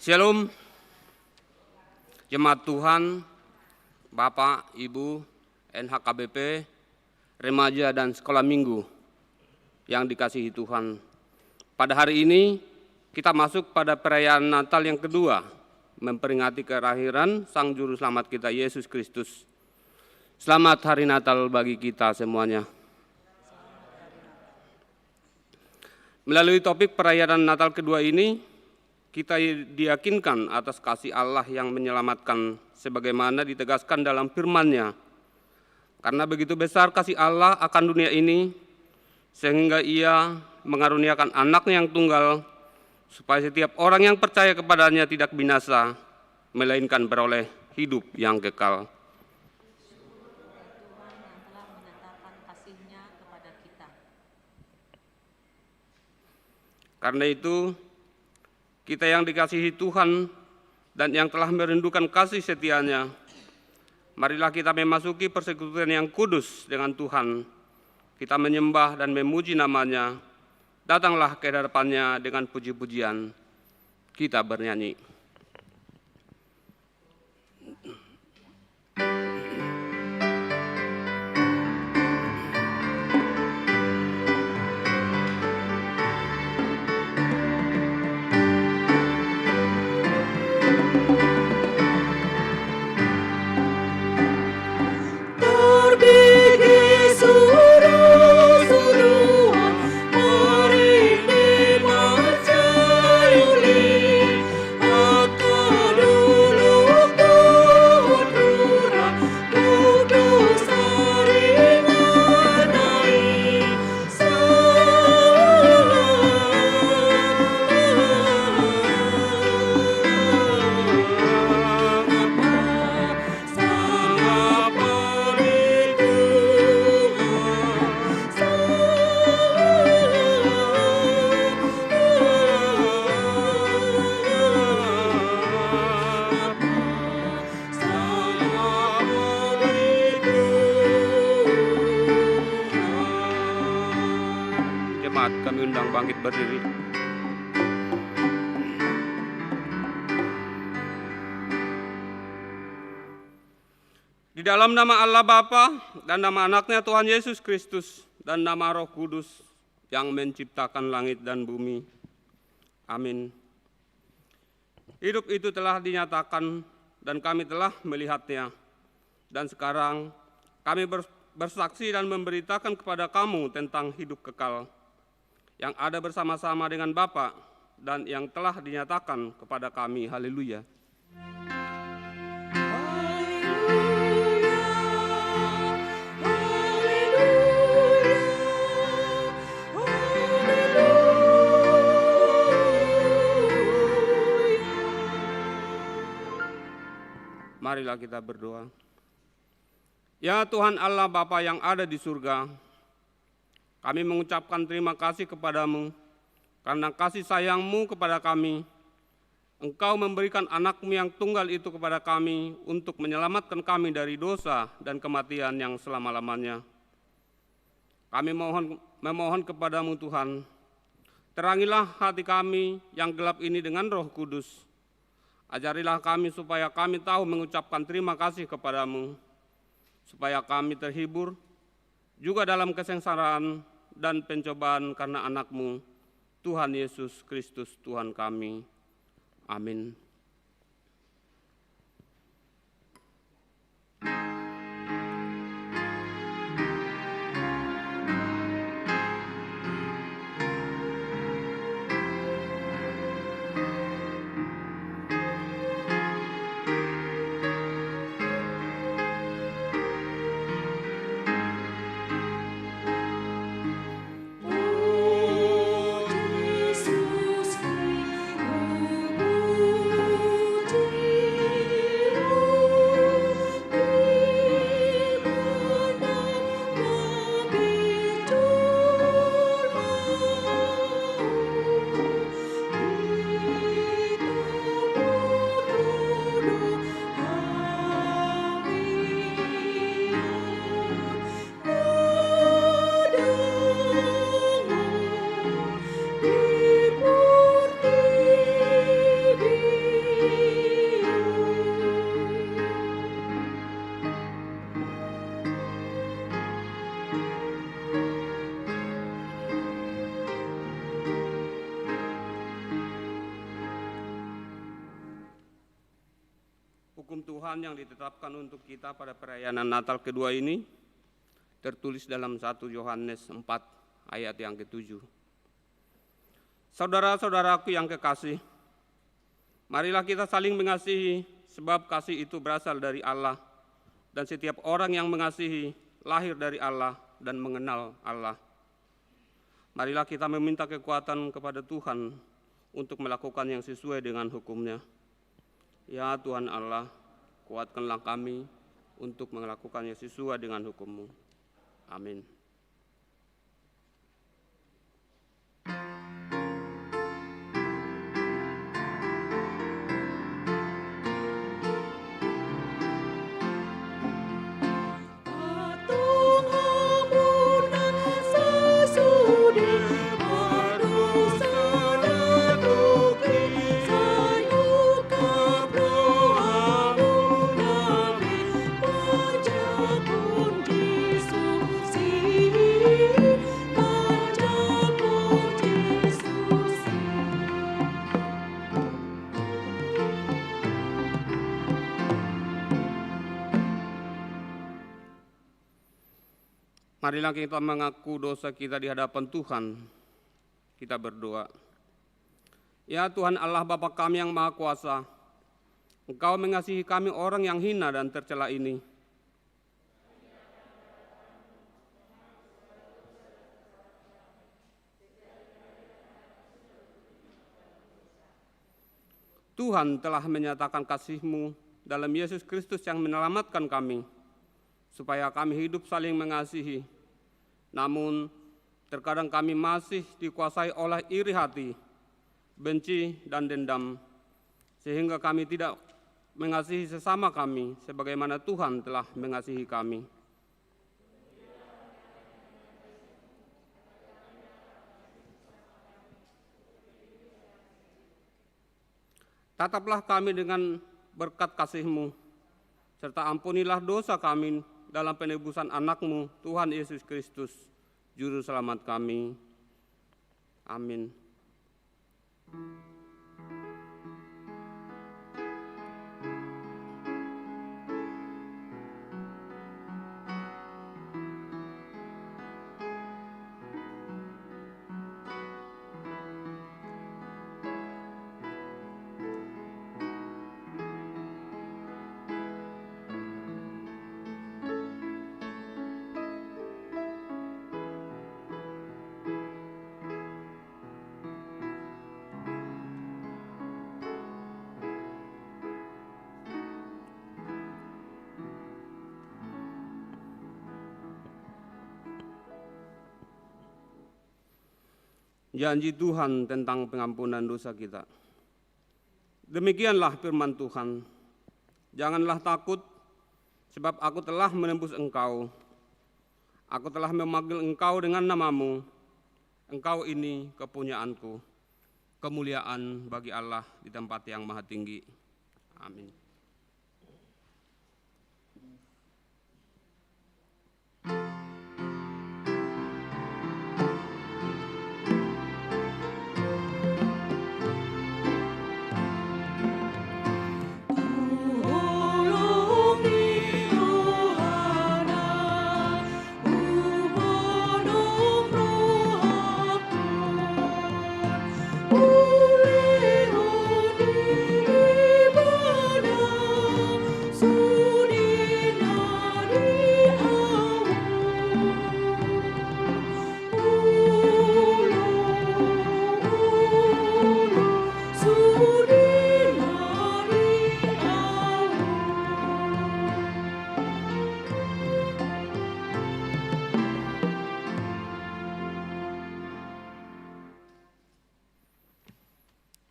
Shalom, Jemaat Tuhan, Bapak, Ibu, NHKBP, remaja dan sekolah minggu yang dikasihi Tuhan. Pada hari ini kita masuk pada perayaan Natal yang kedua, memperingati kelahiran Sang Juru Selamat kita Yesus Kristus. Selamat Hari Natal bagi kita semuanya. Melalui topik perayaan Natal kedua ini, kita diyakinkan atas kasih Allah yang menyelamatkan sebagaimana ditegaskan dalam firman-Nya. Karena begitu besar kasih Allah akan dunia ini, sehingga Ia mengaruniakan Anak-Nya yang tunggal, supaya setiap orang yang percaya kepadanya tidak binasa, melainkan beroleh hidup yang kekal. Tuhan yang telah menyatakan kasih-Nya kepada kita. Karena itu, kita yang dikasihi Tuhan dan yang telah merindukan kasih setia-Nya, marilah kita memasuki persekutuan yang kudus dengan Tuhan. Kita menyembah dan memuji nama-Nya. Datanglah ke hadapan-Nya dengan puji-pujian. Kita bernyanyi. bangkit berdiri. Di dalam nama Allah Bapa dan nama anaknya Tuhan Yesus Kristus dan nama Roh Kudus yang menciptakan langit dan bumi. Amin. Hidup itu telah dinyatakan dan kami telah melihatnya. Dan sekarang kami bersaksi dan memberitakan kepada kamu tentang hidup kekal yang ada bersama-sama dengan Bapa dan yang telah dinyatakan kepada kami. Haleluya. Marilah kita berdoa. Ya Tuhan Allah Bapa yang ada di surga, kami mengucapkan terima kasih kepadamu karena kasih sayang-Mu kepada kami. Engkau memberikan anak-Mu yang tunggal itu kepada kami untuk menyelamatkan kami dari dosa dan kematian yang selama-lamanya. Kami memohon kepadamu Tuhan, terangilah hati kami yang gelap ini dengan Roh Kudus. Ajarilah kami supaya kami tahu mengucapkan terima kasih kepadamu, supaya kami terhibur juga dalam kesengsaraan dan pencobaan karena anak-Mu, Tuhan Yesus Kristus Tuhan kami. Amin. Hukum Tuhan yang ditetapkan untuk kita pada perayaan Natal kedua ini tertulis dalam 1 Yohanes 4 ayat yang ke-7. Saudara-saudaraku yang kekasih, marilah kita saling mengasihi sebab kasih itu berasal dari Allah dan setiap orang yang mengasihi lahir dari Allah dan mengenal Allah. Marilah kita meminta kekuatan kepada Tuhan untuk melakukan yang sesuai dengan hukum-Nya. Ya Tuhan Allah, kuatkanlah kami untuk melakukannya sesuai dengan hukum-Mu. Amin. Marilah kita mengaku dosa kita di hadapan Tuhan. Kita berdoa. Ya Tuhan Allah Bapa kami yang Maha Kuasa, Engkau mengasihi kami orang yang hina dan tercela ini. Tuhan telah menyatakan kasih-Mu dalam Yesus Kristus yang menyelamatkan kami, supaya kami hidup saling mengasihi. Namun, terkadang kami masih dikuasai oleh iri hati, benci, dan dendam, sehingga kami tidak mengasihi sesama kami sebagaimana Tuhan telah mengasihi kami. Tataplah kami dengan berkat kasih-Mu, serta ampunilah dosa kami dalam penebusan anak-Mu, Tuhan Yesus Kristus, Juru Selamat kami. Amin. Janji Tuhan tentang pengampunan dosa kita. Demikianlah firman Tuhan, janganlah takut, sebab aku telah menembus engkau. Aku telah memanggil engkau dengan namamu. Engkau ini kepunyaanku, kemuliaan bagi Allah di tempat yang maha tinggi. Amin.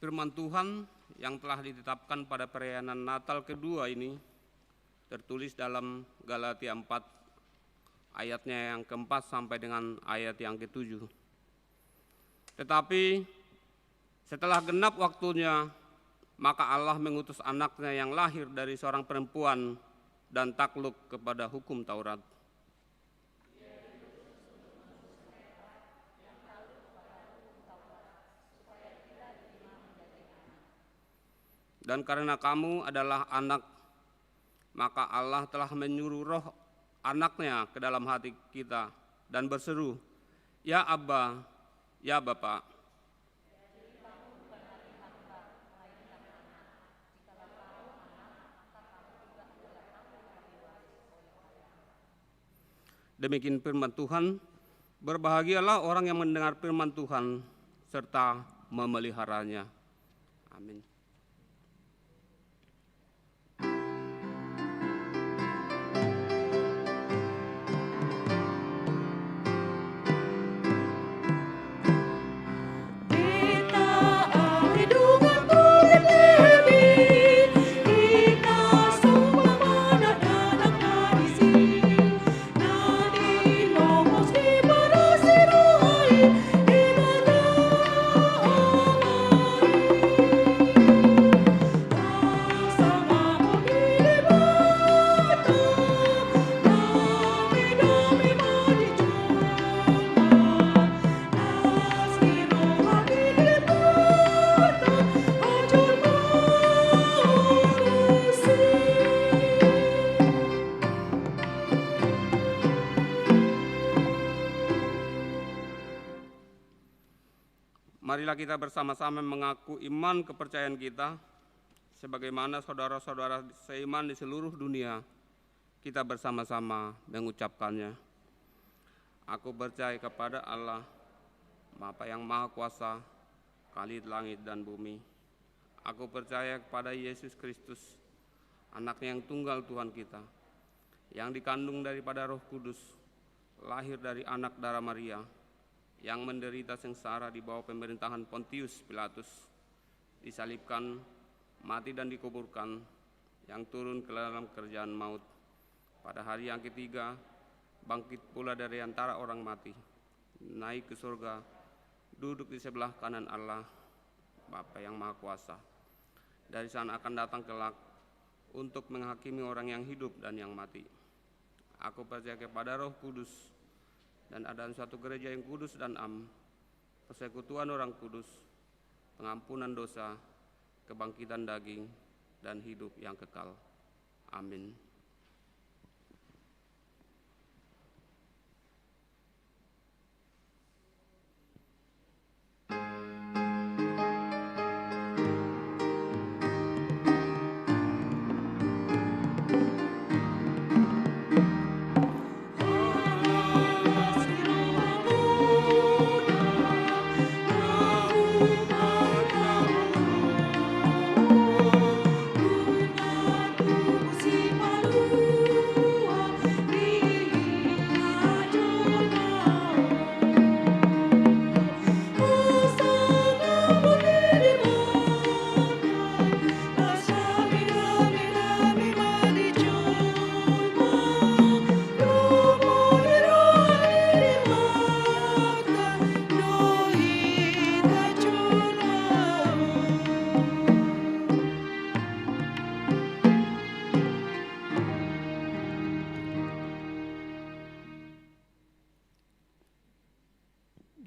Firman Tuhan yang telah ditetapkan pada perayaan Natal kedua ini tertulis dalam Galatia 4 ayatnya yang keempat sampai dengan ayat yang ke-7. Tetapi setelah genap waktunya, maka Allah mengutus anaknya yang lahir dari seorang perempuan dan takluk kepada hukum Taurat. Dan karena kamu adalah anak, maka Allah telah menyuruh roh anaknya ke dalam hati kita dan berseru, ya Abba, ya Bapa. Demikian firman Tuhan, berbahagialah orang yang mendengar firman Tuhan serta memeliharanya. Amin. Marilah kita bersama-sama mengaku iman kepercayaan kita, sebagaimana saudara-saudara seiman di seluruh dunia, kita bersama-sama mengucapkannya. Aku percaya kepada Allah, Bapa yang Maha Kuasa, Khalid langit dan bumi. Aku percaya kepada Yesus Kristus, Anaknya yang tunggal Tuhan kita, yang dikandung daripada Roh Kudus, lahir dari anak darah Maria, yang menderita sengsara di bawah pemerintahan Pontius Pilatus, disalibkan, mati dan dikuburkan, yang turun ke dalam kerjaan maut. Pada hari yang ketiga, bangkit pula dari antara orang mati, naik ke surga, duduk di sebelah kanan Allah, Bapa yang Maha Kuasa. dari sana akan datang kelak untuk menghakimi orang yang hidup dan yang mati. Aku percaya kepada Roh Kudus dan ada suatu gereja yang kudus dan persekutuan orang kudus, pengampunan dosa, kebangkitan daging, dan hidup yang kekal. Amin.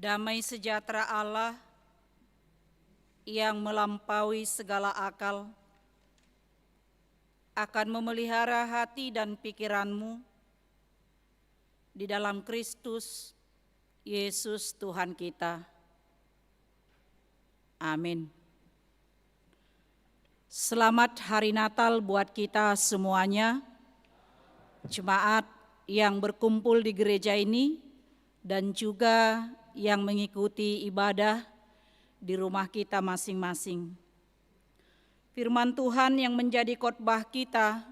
Damai sejahtera Allah yang melampaui segala akal akan memelihara hati dan pikiranmu di dalam Kristus Yesus Tuhan kita. Amin. Selamat Hari Natal buat kita semuanya, jemaat yang berkumpul di gereja ini dan juga yang mengikuti ibadah di rumah kita masing-masing. Firman Tuhan yang menjadi khotbah kita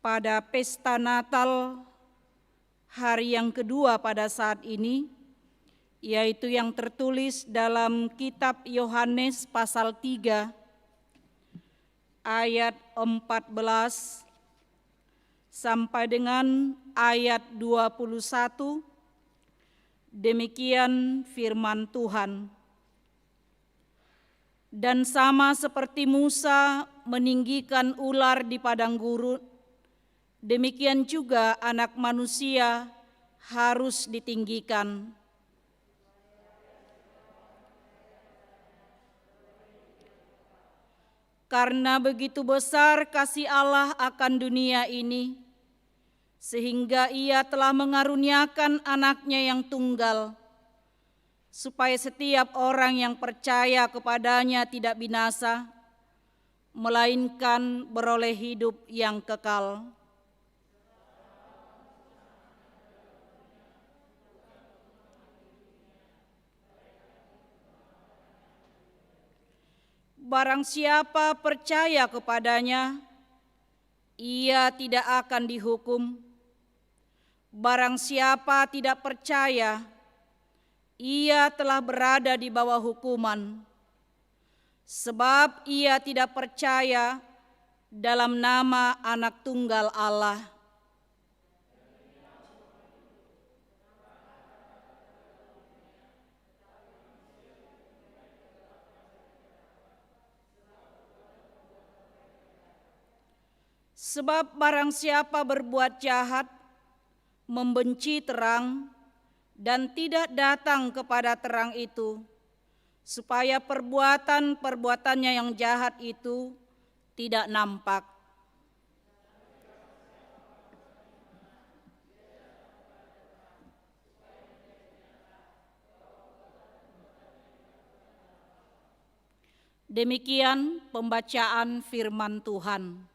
pada pesta Natal hari yang kedua pada saat ini, yaitu yang tertulis dalam kitab Yohanes pasal 3 ayat 14 sampai dengan ayat 21. Demikian firman Tuhan. Dan sama seperti Musa meninggikan ular di padang gurun, demikian juga Anak Manusia harus ditinggikan. Karena begitu besar kasih Allah akan dunia ini, sehingga Ia telah mengaruniakan Anaknya yang tunggal, supaya setiap orang yang percaya kepadanya tidak binasa, melainkan beroleh hidup yang kekal. Barang siapa percaya kepadanya, ia tidak akan dihukum. Barang siapa tidak percaya, ia telah berada di bawah hukuman, sebab ia tidak percaya dalam nama Anak Tunggal Allah. Sebab barang siapa berbuat jahat, membenci terang, dan tidak datang kepada terang itu, supaya perbuatannya yang jahat itu tidak nampak. Demikian pembacaan firman Tuhan.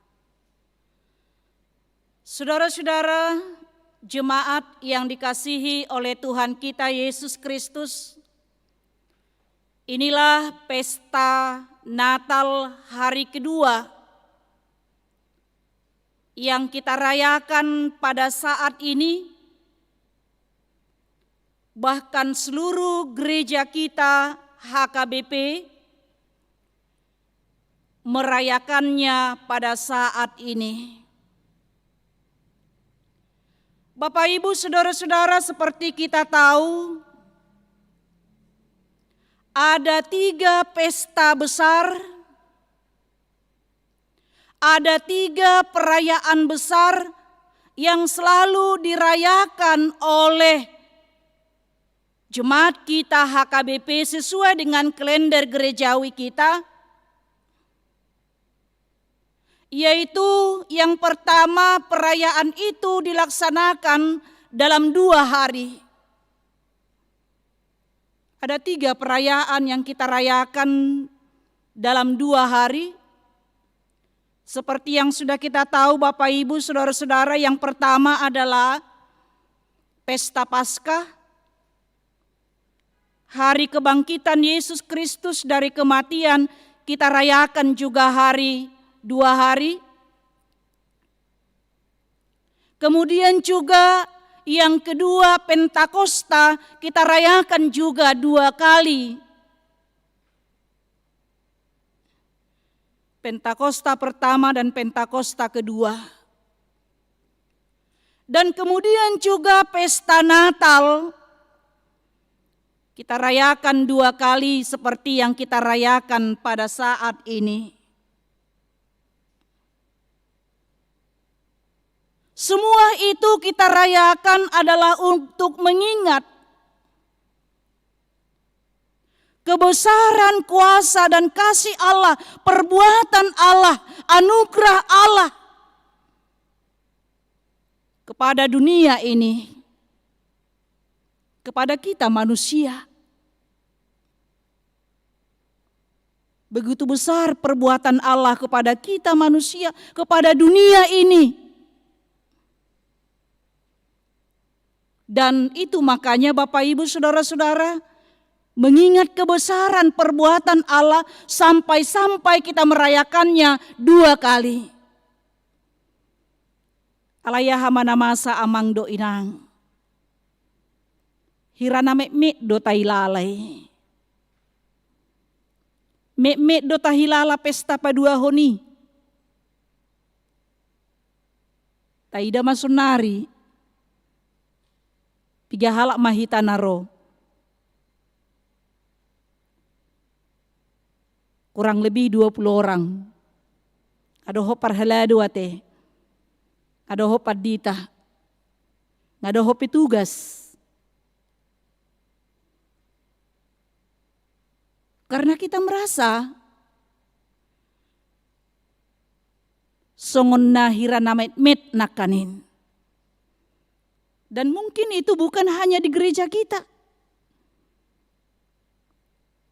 Saudara-saudara, jemaat yang dikasihi oleh Tuhan kita Yesus Kristus, inilah pesta Natal hari kedua yang kita rayakan pada saat ini. Bahkan seluruh gereja kita HKBP merayakannya pada saat ini. Bapak, Ibu, saudara-saudara, seperti kita tahu, ada 3 pesta besar ada 3 perayaan besar yang selalu dirayakan oleh jemaat kita HKBP sesuai dengan kalender gerejawi kita, yaitu yang pertama, perayaan itu dilaksanakan dalam 2 hari. Ada 3 perayaan yang kita rayakan dalam 2 hari. Seperti yang sudah kita tahu Bapak Ibu Saudara-saudara, yang pertama adalah Pesta Paskah, hari kebangkitan Yesus Kristus dari kematian, kita rayakan juga 2 hari. Kemudian juga yang kedua, Pentakosta, kita rayakan juga 2 kali. Pentakosta pertama dan Pentakosta kedua. Dan kemudian juga pesta Natal, kita rayakan 2 kali seperti yang kita rayakan pada saat ini. Semua itu kita rayakan adalah untuk mengingat kebesaran, kuasa, dan kasih Allah, perbuatan Allah, anugerah Allah kepada dunia ini, kepada kita manusia. Begitu besar perbuatan Allah kepada kita manusia, kepada dunia ini. Dan itu makanya Bapak Ibu Saudara-saudara, mengingat kebesaran perbuatan Allah sampai-sampai kita merayakannya 2 kali. Alaya hamana masa amang do inang. Hirana mek do tailalai. Mek do tahilala pesta padua honi. Taida masunari. 3 halak mahita naro. Kurang lebih 20 orang. Ada hopar haladu ate. Ada hopar dita. Ada hopi tugas. Karena kita merasa songon nahira namet met nakanin. Dan mungkin itu bukan hanya di gereja kita.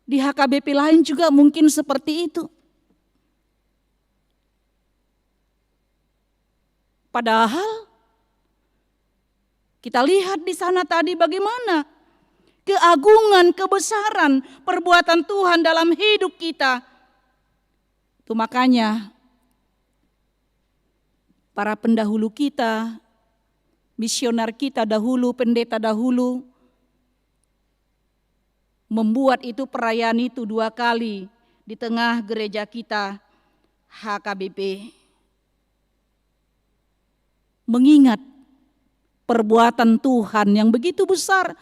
Di HKBP lain juga mungkin seperti itu. Padahal kita lihat di sana tadi bagaimana keagungan, kebesaran perbuatan Tuhan dalam hidup kita. Itu makanya para pendahulu kita, misioner kita dahulu, pendeta dahulu, membuat itu perayaan itu 2 kali di tengah gereja kita HKBP. Mengingat perbuatan Tuhan yang begitu besar.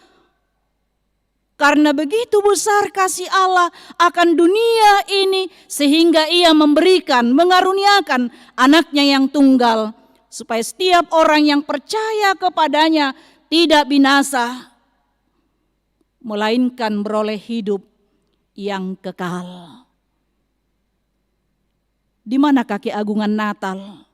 Karena begitu besar kasih Allah akan dunia ini sehingga Ia memberikan, mengaruniakan anaknya yang tunggal. Supaya setiap orang yang percaya kepadanya tidak binasa, melainkan beroleh hidup yang kekal. Di manakah keagungan Natal?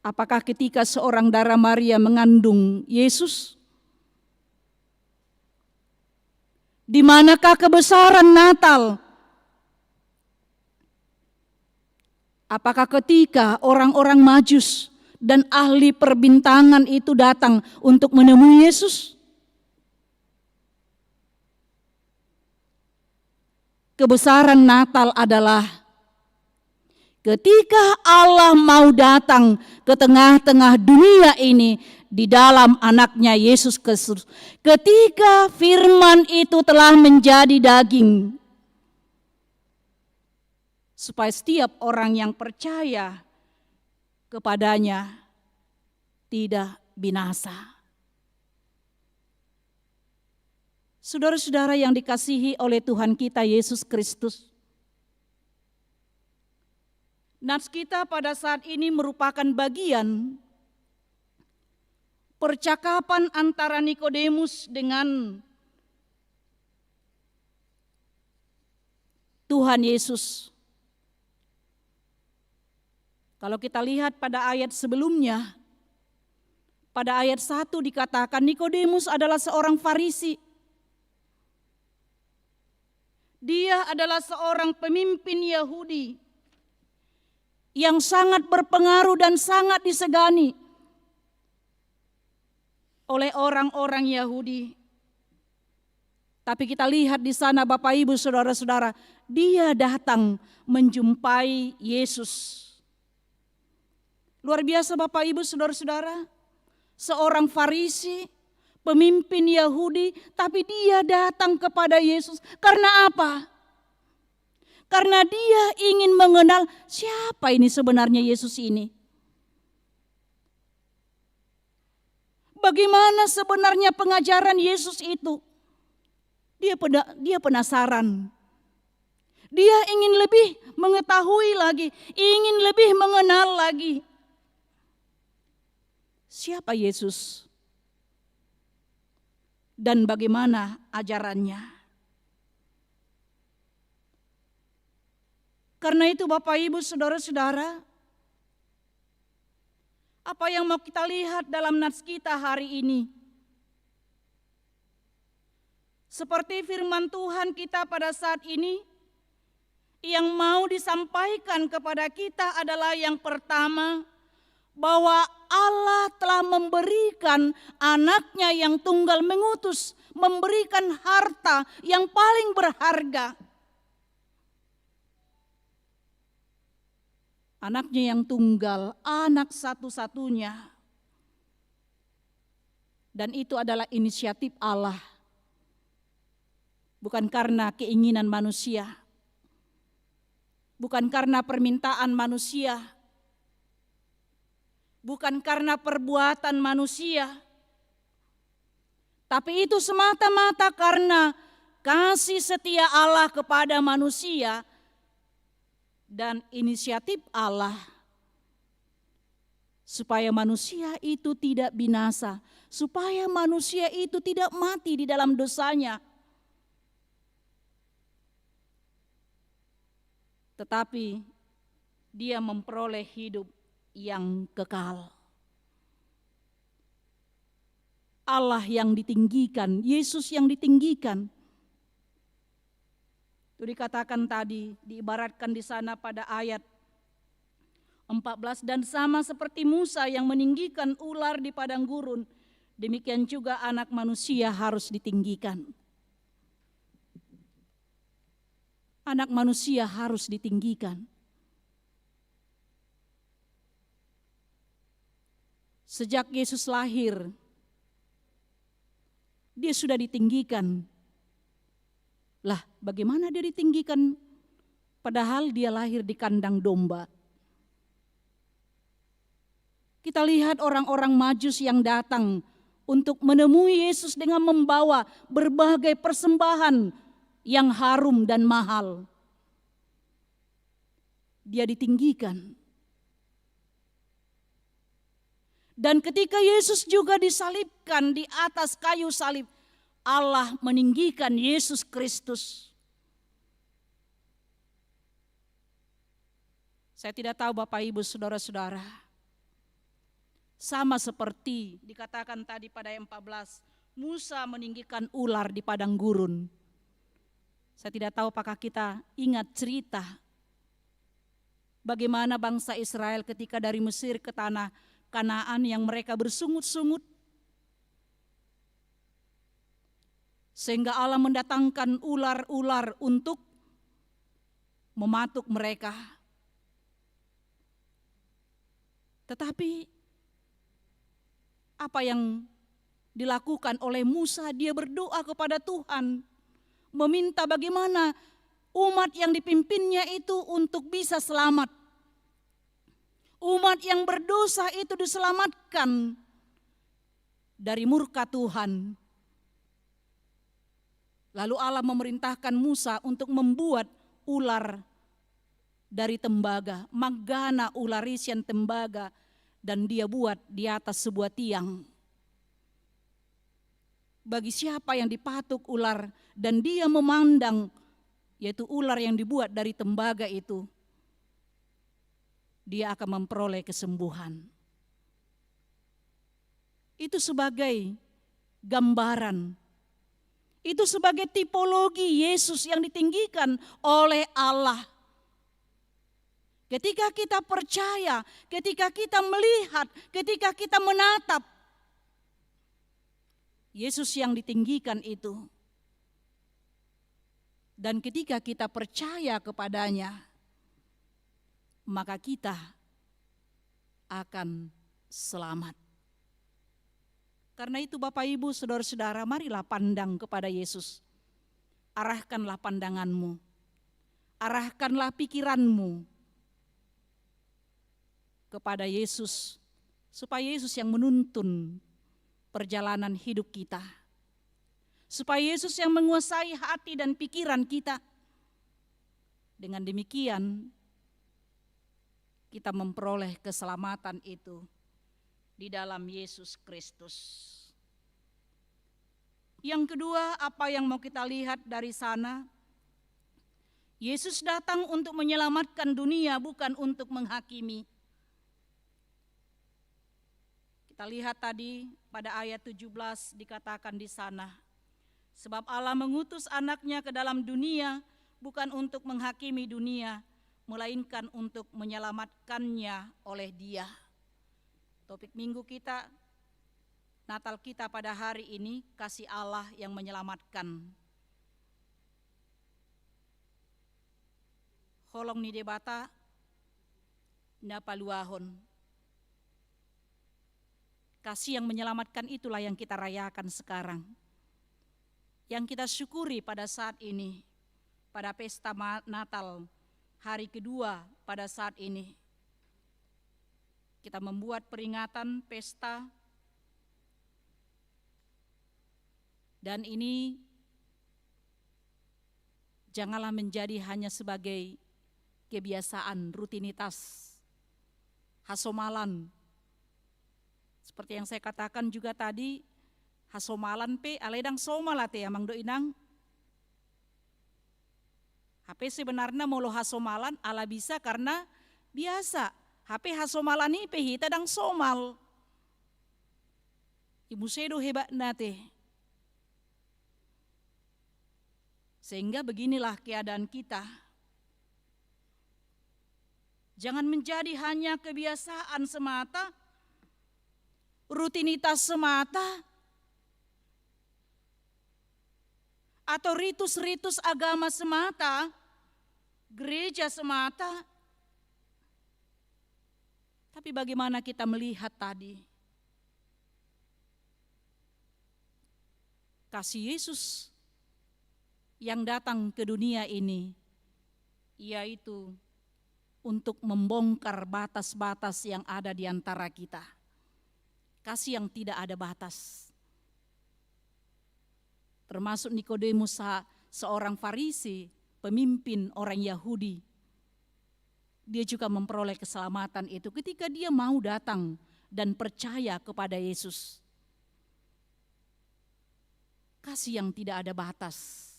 Apakah ketika seorang darah Maria mengandung Yesus? Di manakah kebesaran Natal? Apakah ketika orang-orang Majus dan ahli perbintangan itu datang untuk menemui Yesus? Kebesaran Natal adalah ketika Allah mau datang ke tengah-tengah dunia ini di dalam anaknya Yesus Kristus. Ketika firman itu telah menjadi daging. Supaya setiap orang yang percaya kepadanya tidak binasa. Saudara-saudara yang dikasihi oleh Tuhan kita Yesus Kristus, Nats kita pada saat ini merupakan bagian percakapan antara Nikodemus dengan Tuhan Yesus. Kalau kita lihat pada ayat sebelumnya, pada ayat 1 dikatakan Nikodemus adalah seorang Farisi. Dia adalah seorang pemimpin Yahudi yang sangat berpengaruh dan sangat disegani oleh orang-orang Yahudi. Tapi kita lihat di sana Bapak Ibu Saudara-saudara, dia datang menjumpai Yesus. Luar biasa Bapak Ibu Saudara-saudara, seorang Farisi, pemimpin Yahudi, tapi dia datang kepada Yesus. Karena apa? Karena dia ingin mengenal siapa ini sebenarnya Yesus ini. Bagaimana sebenarnya pengajaran Yesus itu? Dia penasaran. Dia ingin lebih mengetahui lagi, ingin lebih mengenal lagi. Siapa Yesus? Dan bagaimana ajarannya? Karena itu Bapak Ibu Saudara-saudara, apa yang mau kita lihat dalam nats kita hari ini? Seperti firman Tuhan kita pada saat ini, yang mau disampaikan kepada kita adalah yang pertama, bahwa Allah telah memberikan anaknya yang tunggal mengutus, memberikan harta yang paling berharga. Anaknya yang tunggal, anak satu-satunya. Dan itu adalah inisiatif Allah. Bukan karena keinginan manusia. Bukan karena permintaan manusia. Bukan karena perbuatan manusia. Tapi itu semata-mata karena kasih setia Allah kepada manusia dan inisiatif Allah supaya manusia itu tidak binasa, supaya manusia itu tidak mati di dalam dosanya, tetapi dia memperoleh hidup yang kekal. Allah yang ditinggikan, Yesus yang ditinggikan. Itu dikatakan tadi, diibaratkan di sana pada ayat 14, dan sama seperti Musa yang meninggikan ular di padang gurun, demikian juga anak manusia harus ditinggikan. Anak manusia harus ditinggikan. Sejak Yesus lahir, dia sudah ditinggikan. Lah, bagaimana dia ditinggikan padahal dia lahir di kandang domba? Kita lihat orang-orang Majus yang datang untuk menemui Yesus dengan membawa berbagai persembahan yang harum dan mahal. Dia ditinggikan. Dan ketika Yesus juga disalibkan di atas kayu salib, Allah meninggikan Yesus Kristus. Saya tidak tahu Bapak Ibu Saudara-saudara. Sama seperti dikatakan tadi pada ayat 14, Musa meninggikan ular di padang gurun. Saya tidak tahu apakah kita ingat cerita bagaimana bangsa Israel ketika dari Mesir ke tanah Kanaan yang mereka bersungut-sungut. Sehingga Allah mendatangkan ular-ular untuk mematuk mereka. Tetapi apa yang dilakukan oleh Musa? Dia berdoa kepada Tuhan, meminta bagaimana umat yang dipimpinnya itu untuk bisa selamat. Umat yang berdosa itu diselamatkan dari murka Tuhan. Lalu Allah memerintahkan Musa untuk membuat ular dari tembaga, magana ularisian tembaga, dan dia buat di atas sebuah tiang. Bagi siapa yang dipatuk ular dan dia memandang, yaitu ular yang dibuat dari tembaga itu, dia akan memperoleh kesembuhan. Itu sebagai gambaran. Itu sebagai tipologi Yesus yang ditinggikan oleh Allah. Ketika kita percaya, ketika kita melihat, ketika kita menatap, Yesus yang ditinggikan itu. Dan ketika kita percaya kepadanya, maka kita akan selamat. Karena itu Bapak Ibu, saudara-saudara, marilah pandang kepada Yesus. Arahkanlah pandanganmu, arahkanlah pikiranmu kepada Yesus, supaya Yesus yang menuntun perjalanan hidup kita. Supaya Yesus yang menguasai hati dan pikiran kita. Dengan demikian, kita memperoleh keselamatan itu di dalam Yesus Kristus. Yang kedua, apa yang mau kita lihat dari sana? Yesus datang untuk menyelamatkan dunia, bukan untuk menghakimi. Kita lihat tadi pada ayat 17 dikatakan di sana, sebab Allah mengutus anaknya ke dalam dunia bukan untuk menghakimi dunia, melainkan untuk menyelamatkannya oleh Dia. Topik minggu kita, Natal kita pada hari ini, kasih Allah yang menyelamatkan. Holong ni debata napaluahon. Kasih yang menyelamatkan itulah yang kita rayakan sekarang. Yang kita syukuri pada saat ini, pada pesta Natal, hari kedua pada saat ini. Kita membuat peringatan pesta, dan ini janganlah menjadi hanya sebagai kebiasaan, rutinitas, hasomalan. Seperti yang saya katakan juga tadi, hasomalan pe aledang somalate amang do inang. HP sebenarnya molo hasomalan ala bisa karena biasa. HP hasomalan ini pe hita dang somal. Ibu sedo hebat nate. Sehingga beginilah keadaan kita. Jangan menjadi hanya kebiasaan semata, rutinitas semata, atau ritus-ritus agama semata, gereja semata. Tapi bagaimana kita melihat tadi? Kasih Yesus yang datang ke dunia ini, yaitu untuk membongkar batas-batas yang ada di antara kita. Kasih yang tidak ada batas. Termasuk Nikodemus, seorang Farisi, pemimpin orang Yahudi. Dia juga memperoleh keselamatan itu ketika dia mau datang dan percaya kepada Yesus. Kasih yang tidak ada batas.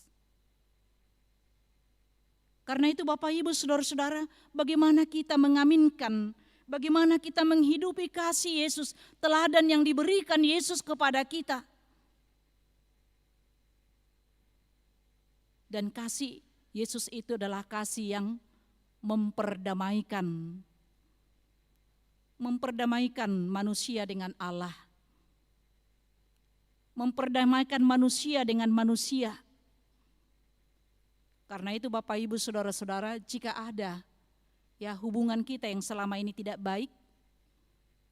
Karena itu Bapak Ibu Saudara-saudara, bagaimana kita mengaminkan, bagaimana kita menghidupi kasih Yesus, teladan yang diberikan Yesus kepada kita. Dan kasih Yesus itu adalah kasih yang memperdamaikan manusia dengan Allah. Memperdamaikan manusia dengan manusia. Karena itu Bapak Ibu Saudara-saudara, jika ada ya hubungan kita yang selama ini tidak baik,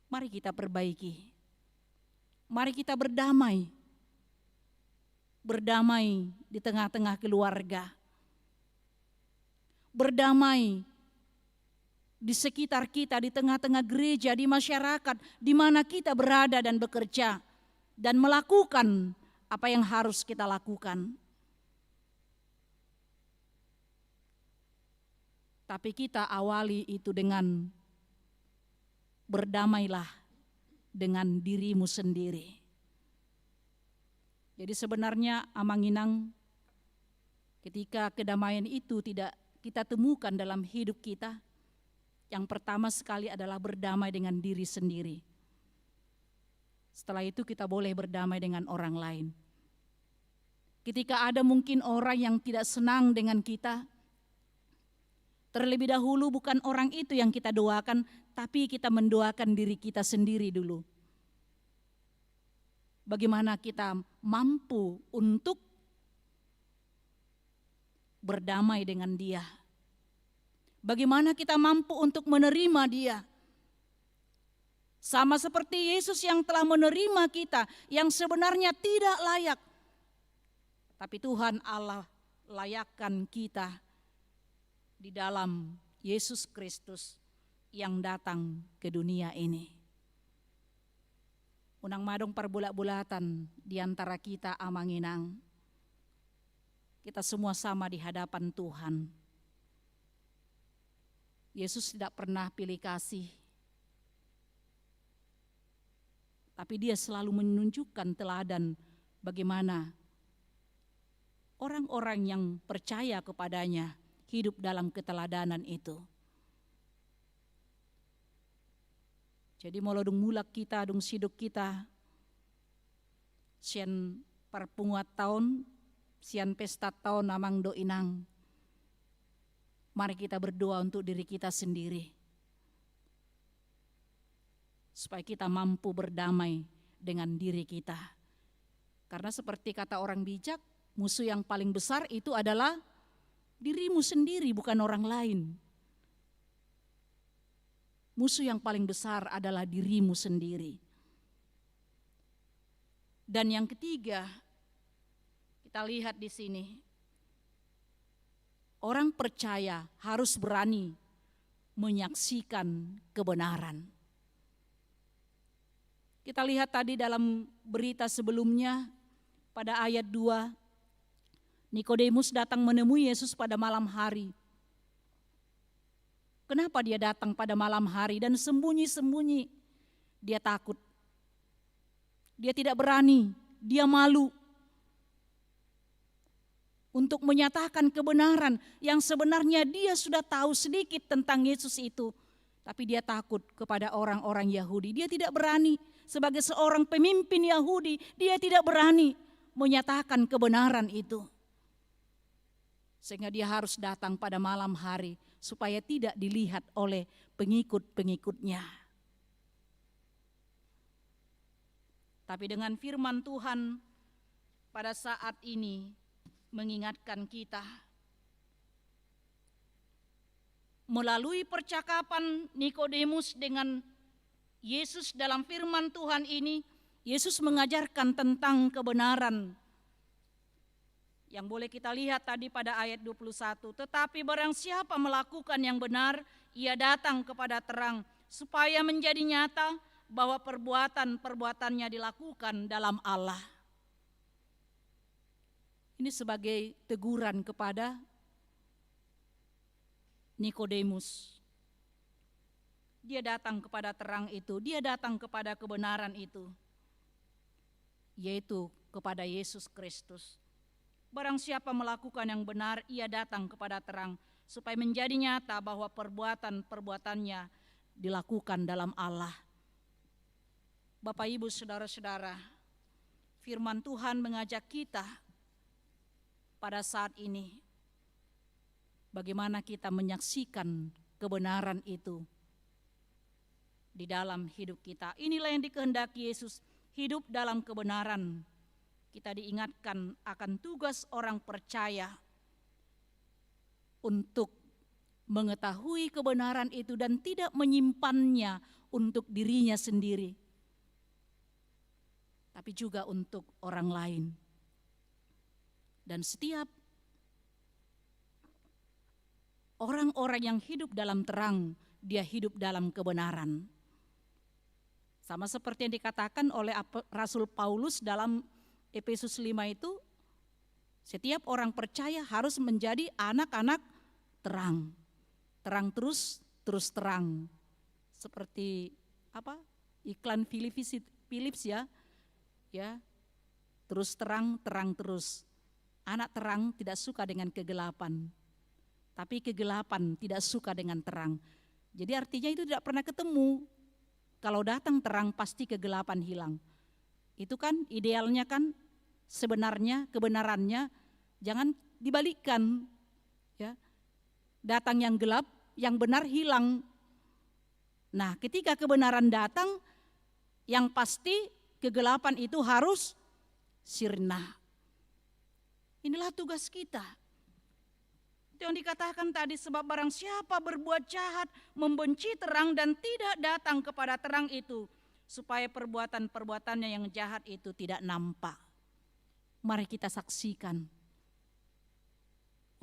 mari kita perbaiki. Mari kita berdamai. Berdamai di tengah-tengah keluarga. Berdamai di sekitar kita, di tengah-tengah gereja, di masyarakat, di mana kita berada dan bekerja. Dan melakukan apa yang harus kita lakukan. Tapi kita awali itu dengan berdamailah dengan dirimu sendiri. Jadi sebenarnya Amanginang, ketika kedamaian itu tidak kita temukan dalam hidup kita, yang pertama sekali adalah berdamai dengan diri sendiri. Setelah itu kita boleh berdamai dengan orang lain. Ketika ada mungkin orang yang tidak senang dengan kita, terlebih dahulu bukan orang itu yang kita doakan, tapi kita mendoakan diri kita sendiri dulu. Bagaimana kita mampu untuk berdamai dengan dia. Bagaimana kita mampu untuk menerima dia. Sama seperti Yesus yang telah menerima kita, yang sebenarnya tidak layak. Tapi Tuhan Allah layakkan kita di dalam Yesus Kristus yang datang ke dunia ini. Unang madong perbulat-bulatan di antara kita Amanginang. Kita semua sama di hadapan Tuhan. Yesus tidak pernah pilih kasih. Tapi dia selalu menunjukkan teladan bagaimana orang-orang yang percaya kepadanya hidup dalam keteladanan itu. Jadi molodung mulak kita, dung siduk kita, sian perpunguat tahun, sian pesta tahun amang do inang. Mari kita berdoa untuk diri kita sendiri. Supaya kita mampu berdamai dengan diri kita. Karena seperti kata orang bijak, musuh yang paling besar itu adalah dirimu sendiri, bukan orang lain. Musuh yang paling besar adalah dirimu sendiri. Dan yang ketiga, kita lihat di sini, orang percaya harus berani menyaksikan kebenaran. Kita lihat tadi dalam berita sebelumnya, pada ayat 2, Nikodemus datang menemui Yesus pada malam hari. Kenapa dia datang pada malam hari dan sembunyi-sembunyi? Dia takut. Dia tidak berani, dia malu untuk menyatakan kebenaran yang sebenarnya dia sudah tahu sedikit tentang Yesus itu. Tapi dia takut kepada orang-orang Yahudi. Dia tidak berani sebagai seorang pemimpin Yahudi, dia tidak berani menyatakan kebenaran itu. Sehingga dia harus datang pada malam hari supaya tidak dilihat oleh pengikut-pengikutnya. Tapi dengan firman Tuhan pada saat ini mengingatkan kita melalui percakapan Nikodemus dengan Yesus dalam firman Tuhan ini, Yesus mengajarkan tentang kebenaran. Yang boleh kita lihat tadi pada ayat 21, tetapi barang siapa melakukan yang benar, ia datang kepada terang, supaya menjadi nyata bahwa perbuatan-perbuatannya dilakukan dalam Allah. Ini sebagai teguran kepada Nikodemus. Dia datang kepada terang itu, dia datang kepada kebenaran itu, yaitu kepada Yesus Kristus. Barang siapa melakukan yang benar, ia datang kepada terang, supaya menjadi nyata bahwa perbuatan-perbuatannya dilakukan dalam Allah. Bapak, Ibu, Saudara-saudara, firman Tuhan mengajak kita pada saat ini, bagaimana kita menyaksikan kebenaran itu di dalam hidup kita. Inilah yang dikehendaki Yesus, hidup dalam kebenaran. Kita diingatkan akan tugas orang percaya untuk mengetahui kebenaran itu dan tidak menyimpannya untuk dirinya sendiri, tapi juga untuk orang lain. Dan setiap orang-orang yang hidup dalam terang, dia hidup dalam kebenaran. Sama seperti yang dikatakan oleh Rasul Paulus dalam Efesus 5 itu, setiap orang percaya harus menjadi anak-anak terang. terang terus, terus terang. Seperti apa? Iklan Philips ya. Ya. Terus terang, terang terus. Anak terang tidak suka dengan kegelapan. Tapi kegelapan tidak suka dengan terang. Jadi artinya itu tidak pernah ketemu. Kalau datang terang pasti kegelapan hilang. Itu kan idealnya kan, sebenarnya kebenarannya jangan dibalikkan. Ya. Datang yang gelap, yang benar hilang. Nah, ketika kebenaran datang, yang pasti kegelapan itu harus sirna. Inilah tugas kita. Itu yang dikatakan tadi, sebab barang siapa berbuat jahat, membenci terang dan tidak datang kepada terang itu, supaya perbuatan-perbuatannya yang jahat itu tidak nampak. Mari kita saksikan.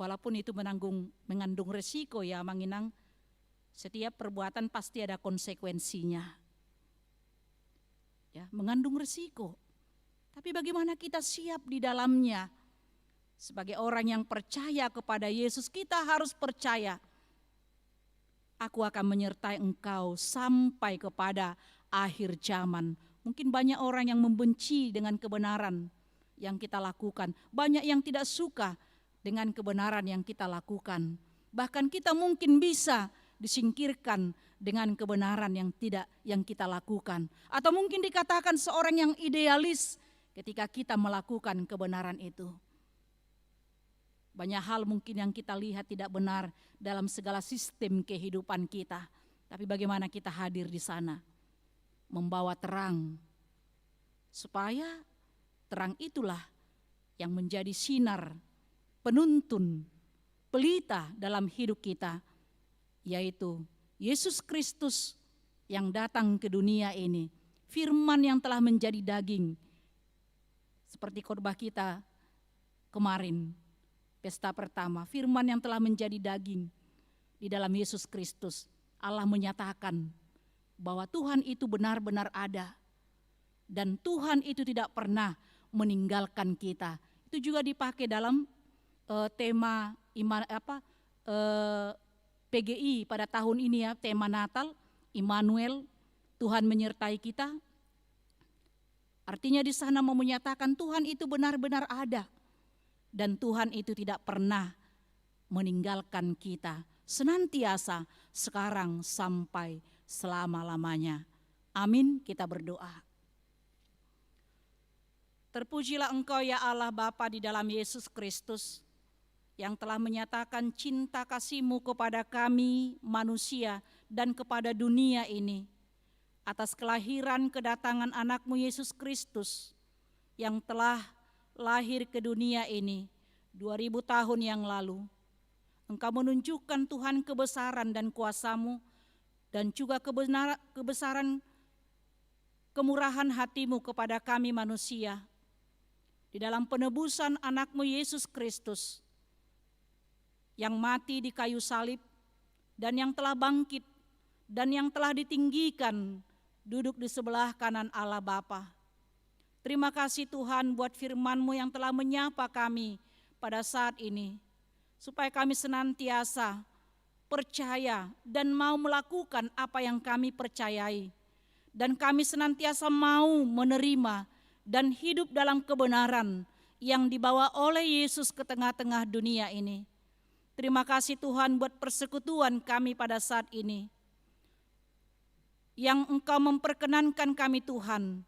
Walaupun itu mengandung resiko ya Manginang, setiap perbuatan pasti ada konsekuensinya. Ya, mengandung resiko. Tapi bagaimana kita siap di dalamnya? Sebagai orang yang percaya kepada Yesus, kita harus percaya. Aku akan menyertai engkau sampai kepada akhir zaman. Mungkin banyak orang yang membenci dengan kebenaran yang kita lakukan. Banyak yang tidak suka dengan kebenaran yang kita lakukan. Bahkan kita mungkin bisa disingkirkan dengan kebenaran yang kita lakukan. Atau mungkin dikatakan seorang yang idealis ketika kita melakukan kebenaran itu. Banyak hal mungkin yang kita lihat tidak benar dalam segala sistem kehidupan kita. Tapi bagaimana kita hadir di sana, membawa terang. Supaya terang itulah yang menjadi sinar, penuntun, pelita dalam hidup kita. Yaitu Yesus Kristus yang datang ke dunia ini. Firman yang telah menjadi daging. Seperti khotbah kita kemarin. Pesta pertama, firman yang telah menjadi daging di dalam Yesus Kristus. Allah menyatakan bahwa Tuhan itu benar-benar ada. Dan Tuhan itu tidak pernah meninggalkan kita. Itu juga dipakai dalam tema PGI pada tahun ini ya, tema Natal, Immanuel, Tuhan menyertai kita. Artinya di sana mau menyatakan Tuhan itu benar-benar ada. Dan Tuhan itu tidak pernah meninggalkan kita, senantiasa, sekarang sampai selama-lamanya. Amin, kita berdoa. Terpujilah Engkau ya Allah Bapa di dalam Yesus Kristus, yang telah menyatakan cinta kasih-Mu kepada kami manusia dan kepada dunia ini, atas kelahiran kedatangan anak-Mu Yesus Kristus, yang telah lahir ke dunia ini 2000 tahun yang lalu. Engkau menunjukkan Tuhan kebesaran dan kuasa-Mu dan juga kebesaran kemurahan hati-Mu kepada kami manusia. Di dalam penebusan anak-Mu Yesus Kristus yang mati di kayu salib dan yang telah bangkit dan yang telah ditinggikan duduk di sebelah kanan Allah Bapa. Terima kasih Tuhan buat firman-Mu yang telah menyapa kami pada saat ini. Supaya kami senantiasa percaya dan mau melakukan apa yang kami percayai. Dan kami senantiasa mau menerima dan hidup dalam kebenaran yang dibawa oleh Yesus ke tengah-tengah dunia ini. Terima kasih Tuhan buat persekutuan kami pada saat ini. Yang Engkau memperkenankan kami Tuhan,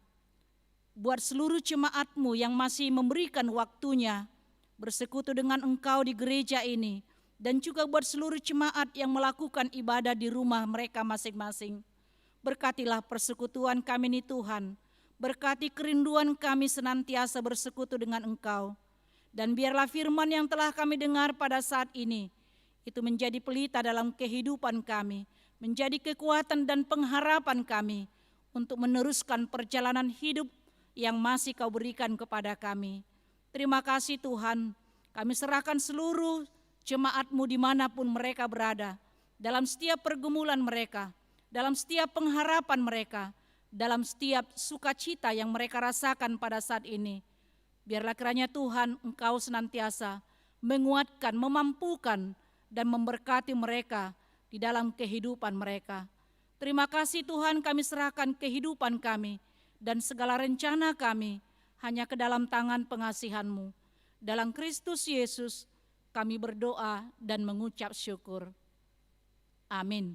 buat seluruh jemaat-Mu yang masih memberikan waktunya bersekutu dengan Engkau di gereja ini. Dan juga buat seluruh jemaat yang melakukan ibadah di rumah mereka masing-masing. Berkatilah persekutuan kami ini Tuhan. Berkati kerinduan kami senantiasa bersekutu dengan Engkau. Dan biarlah firman yang telah kami dengar pada saat ini, itu menjadi pelita dalam kehidupan kami. Menjadi kekuatan dan pengharapan kami untuk meneruskan perjalanan hidup yang masih Kau berikan kepada kami. Terima kasih Tuhan, kami serahkan seluruh jemaat-Mu dimanapun mereka berada, dalam setiap pergumulan mereka, dalam setiap pengharapan mereka, dalam setiap sukacita yang mereka rasakan pada saat ini. Biarlah kiranya Tuhan Engkau senantiasa menguatkan, memampukan, dan memberkati mereka di dalam kehidupan mereka. Terima kasih Tuhan, kami serahkan kehidupan kami dan segala rencana kami hanya ke dalam tangan pengasihan-Mu. Dalam Kristus Yesus kami berdoa dan mengucap syukur. Amin.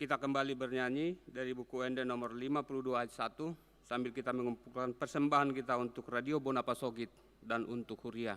Kita kembali bernyanyi dari buku Ende nomor 52 ayat 1 sambil kita mengumpulkan persembahan kita untuk Radio Bonapa Sogit dan untuk Huria.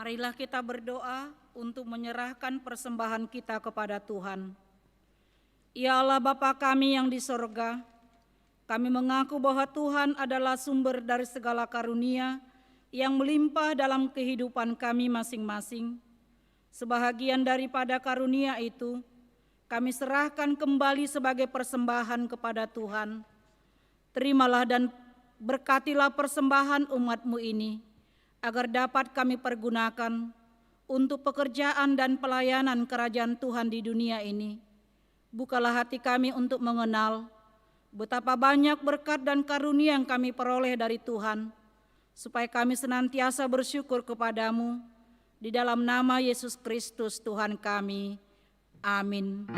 Marilah kita berdoa untuk menyerahkan persembahan kita kepada Tuhan. Ya Allah Bapa kami yang di sorga, kami mengaku bahwa Tuhan adalah sumber dari segala karunia yang melimpah dalam kehidupan kami masing-masing. Sebahagian daripada karunia itu, kami serahkan kembali sebagai persembahan kepada Tuhan. Terimalah dan berkatilah persembahan umat-Mu ini, agar dapat kami pergunakan untuk pekerjaan dan pelayanan kerajaan Tuhan di dunia ini. Bukalah hati kami untuk mengenal betapa banyak berkat dan karunia yang kami peroleh dari Tuhan, supaya kami senantiasa bersyukur kepadamu. Di dalam nama Yesus Kristus Tuhan kami. Amin.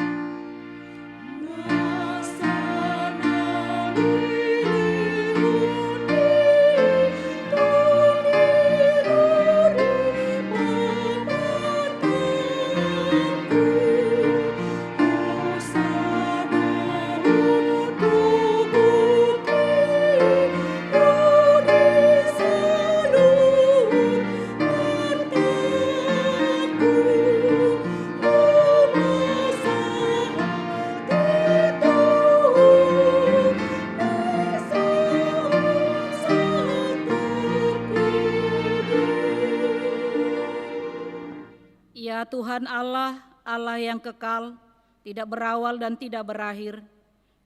Ya Tuhan Allah, Allah yang kekal, tidak berawal dan tidak berakhir,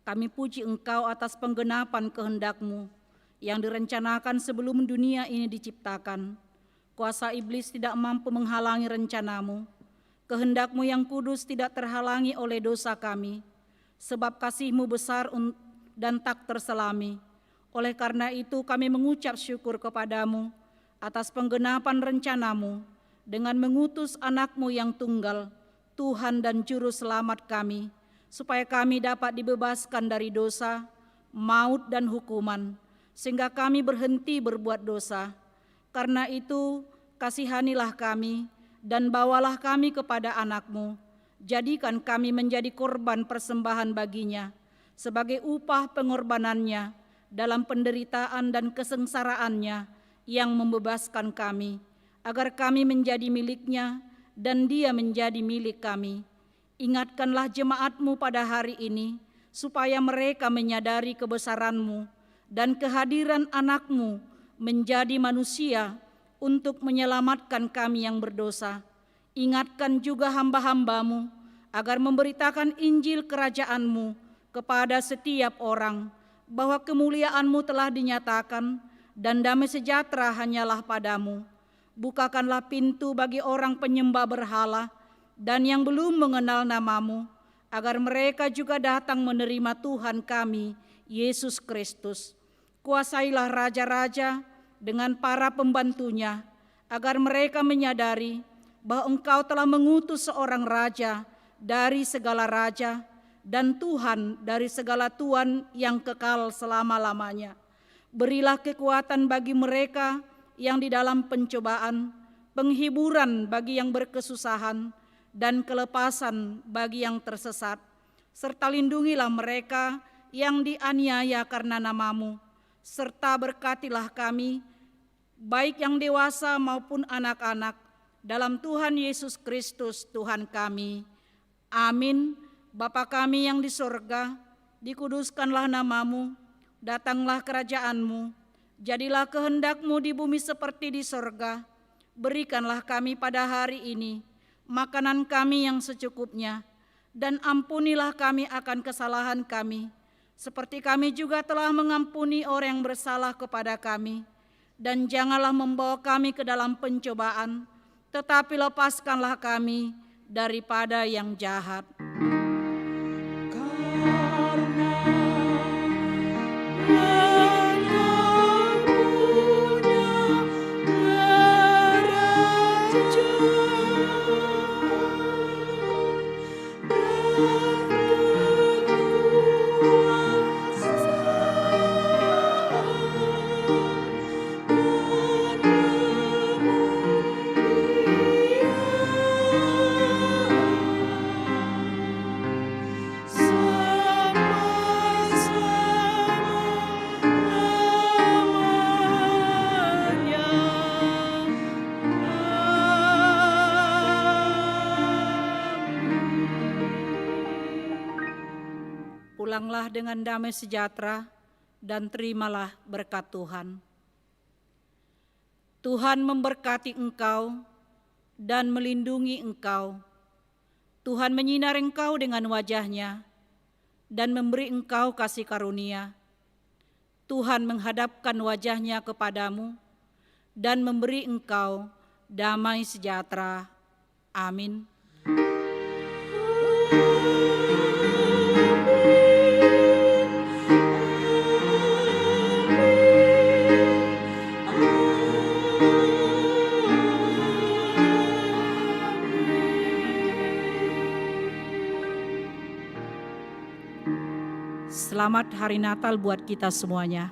kami puji Engkau atas penggenapan kehendak-Mu yang direncanakan sebelum dunia ini diciptakan. Kuasa iblis tidak mampu menghalangi rencana-Mu. Kehendak-Mu yang kudus tidak terhalangi oleh dosa kami, sebab kasih-Mu besar dan tak terselami. Oleh karena itu kami mengucap syukur kepadamu atas penggenapan rencana-Mu dengan mengutus anak-Mu yang tunggal, Tuhan dan Juru Selamat kami, supaya kami dapat dibebaskan dari dosa, maut dan hukuman, sehingga kami berhenti berbuat dosa. Karena itu kasihanilah kami dan bawalah kami kepada anak-Mu. Jadikan kami menjadi korban persembahan baginya, sebagai upah pengorbanannya dalam penderitaan dan kesengsaraannya yang membebaskan kami, agar kami menjadi miliknya dan dia menjadi milik kami. Ingatkanlah jemaat-Mu pada hari ini, supaya mereka menyadari kebesaran-Mu dan kehadiran anak-Mu menjadi manusia untuk menyelamatkan kami yang berdosa. Ingatkan juga hamba-hamba-Mu agar memberitakan Injil kerajaan-Mu kepada setiap orang, bahwa kemuliaan-Mu telah dinyatakan dan damai sejahtera hanyalah padamu. Bukakanlah pintu bagi orang penyembah berhala dan yang belum mengenal nama-Mu, agar mereka juga datang menerima Tuhan kami, Yesus Kristus. Kuasailah raja-raja dengan para pembantunya, agar mereka menyadari bahwa Engkau telah mengutus seorang raja dari segala raja dan Tuhan dari segala tuan yang kekal selama-lamanya. Berilah kekuatan bagi mereka yang di dalam pencobaan, penghiburan bagi yang berkesusahan, dan kelepasan bagi yang tersesat. Serta lindungilah mereka yang dianiaya karena nama-Mu, serta berkatilah kami, baik yang dewasa maupun anak-anak, dalam Tuhan Yesus Kristus Tuhan kami. Amin. Bapa kami yang di sorga, dikuduskanlah nama-Mu, datanglah kerajaan-Mu, jadilah kehendak-Mu di bumi seperti di sorga. Berikanlah kami pada hari ini makanan kami yang secukupnya, dan ampunilah kami akan kesalahan kami, seperti kami juga telah mengampuni orang yang bersalah kepada kami. Dan janganlah membawa kami ke dalam pencobaan, tetapi lepaskanlah kami daripada yang jahat. Pulanglah dengan damai sejahtera dan terimalah berkat Tuhan. Tuhan memberkati engkau dan melindungi engkau. Tuhan menyinari engkau dengan wajah-Nya dan memberi engkau kasih karunia. Tuhan menghadapkan wajah-Nya kepadamu dan memberi engkau damai sejahtera. Amin. Selamat Hari Natal buat kita semuanya.